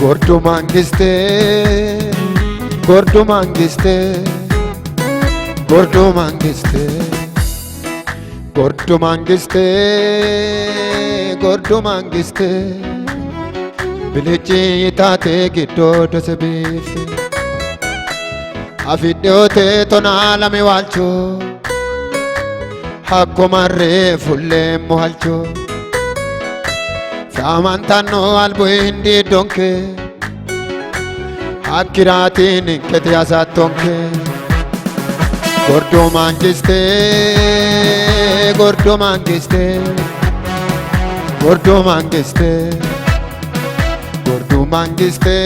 Gordu mangiste, gordu mangiste, gordu mangiste, gordu mangiste, gordu mangiste. Bilichi itate giddo dosebifi, afidiote tonala mi walcho, hakko marre fulle muhalcho. Samantano albu hindi donke, akiratin kete asatonke. Gordu mangiste, gordu mangiste, gordu mangiste, gordu mangiste,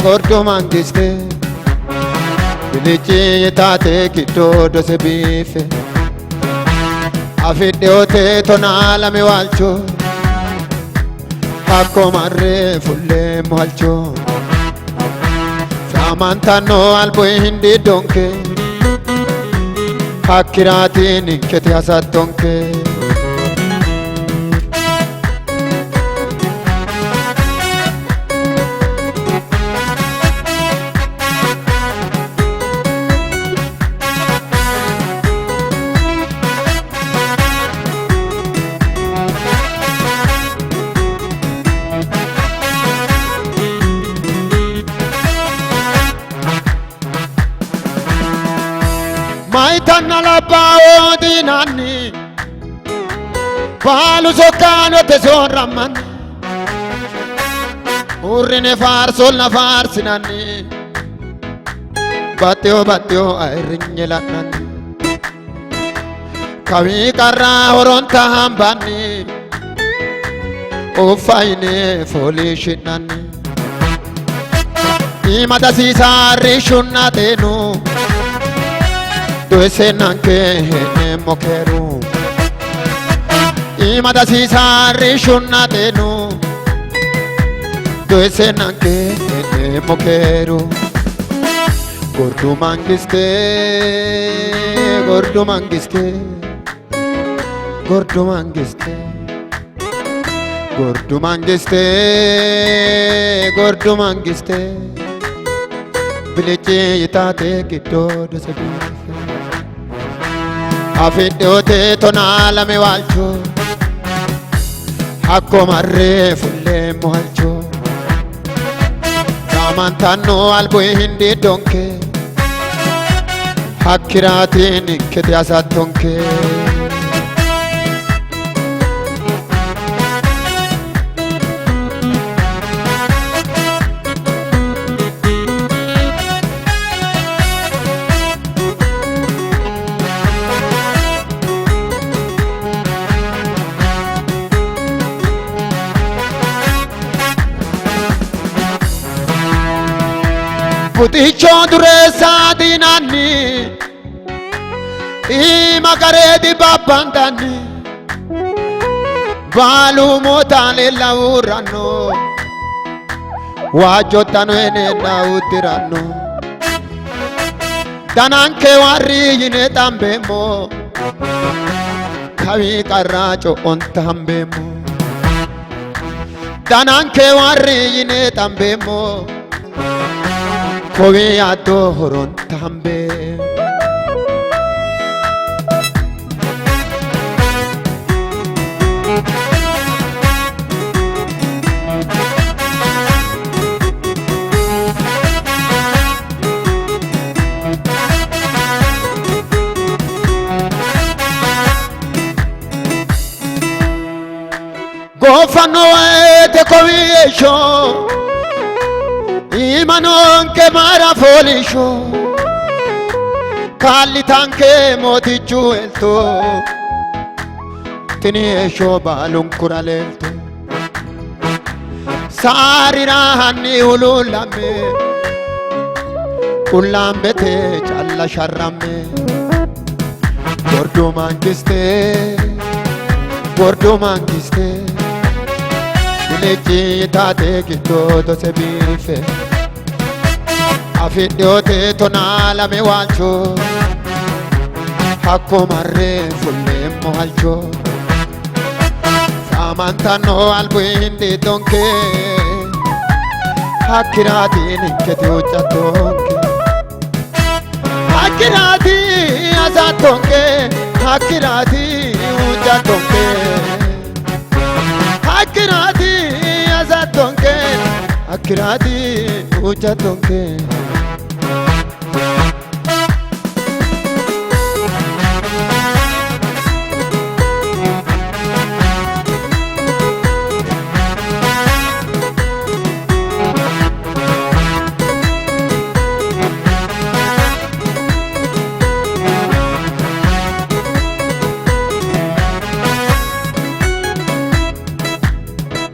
gordu mangiste. Bilichi tate kito dose bife, afidiote tonala mi walcho. Hakko marre fulle muhalcho. Samantano albu hindi donke, akiratin kete asatonke. Maitana la bao dinani, balu sokano tesoraman, urine far sol na far sinani, bateo airinyelan, kavi karra horonta hambani, ofaine folishinani, imada sisa rishuna denu. Doise nanke mokeru, imada sisa rishuna denu. Doise nanke mokeru. Gordu mangiste, gordu mangiste, gordu mangiste, gordu mangiste, gordu mangiste. Bilichi itate kito dosebife. Afidiote tonala mi walcho, hakko marre fulle muhalcho. Samantano albu hindi donke, akiratin kete asatonke. Puticho duresa dinani, imagare di babandani, balu motale laurano, wajotano ene nautirano, dananke wari yine tambemo, kavi karacho ontambemo, dananke wari yine tambemo. Kowe adoron tambe, gofano te kowisho. Imanon ke mara folisho, kalitan ke motichu elto, tini esho balun kuralelto. Sarirani ululame Ulambete challa sharrame Gordo mangiste Lechi tate kito to se bife Afidiote tonala me wancho Hakko marre fulle mohalcho Samantano albuindi donke Hakirati ninketi ujatonke Hakirati azatonke Hakirati ujatonke Hakirati azatonke Hakirati ujatonke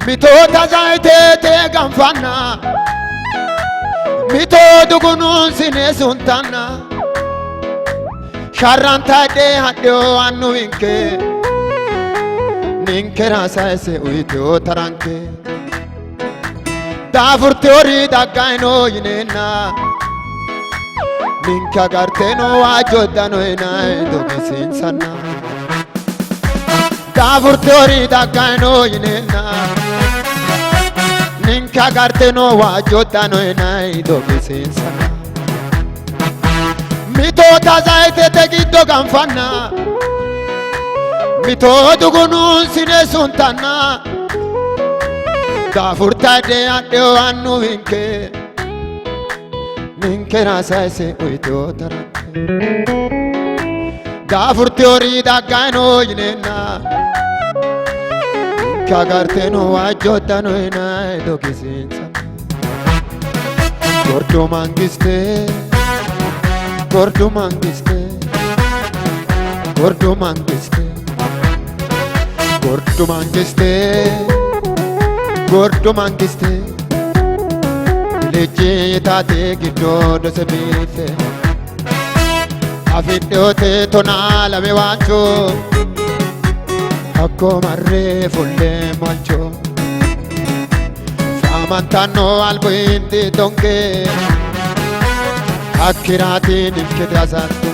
Mitota zaitete ganfanna Mito dugunun sine suntana Sharranta de hadyo annu inke Ninke rasa ese uiteo taranke Dafur teori daggaino yinena Ninke agarteno ajodano enai dogesin sanna Dafur teori daggaino yinena Ninka garteno wajotano enai dogesensa Mito tazaite tegiddo ganfanna Mito dugunun sine suntana Dafurtade adeo annu hinke Ninke rasa ese uiteo tarante Dafurteori daggaino yinena Kagarteno ajotano enai dogesensa Gordo mangiste Gordo mangiste Gordo mangiste Gordo mangiste Gordo mangiste Lechi tate giddo dose bife Afidiote tonala me wancho Hakko marre fulle molcho Samantano albuindi donke Hakirati ninkete asattu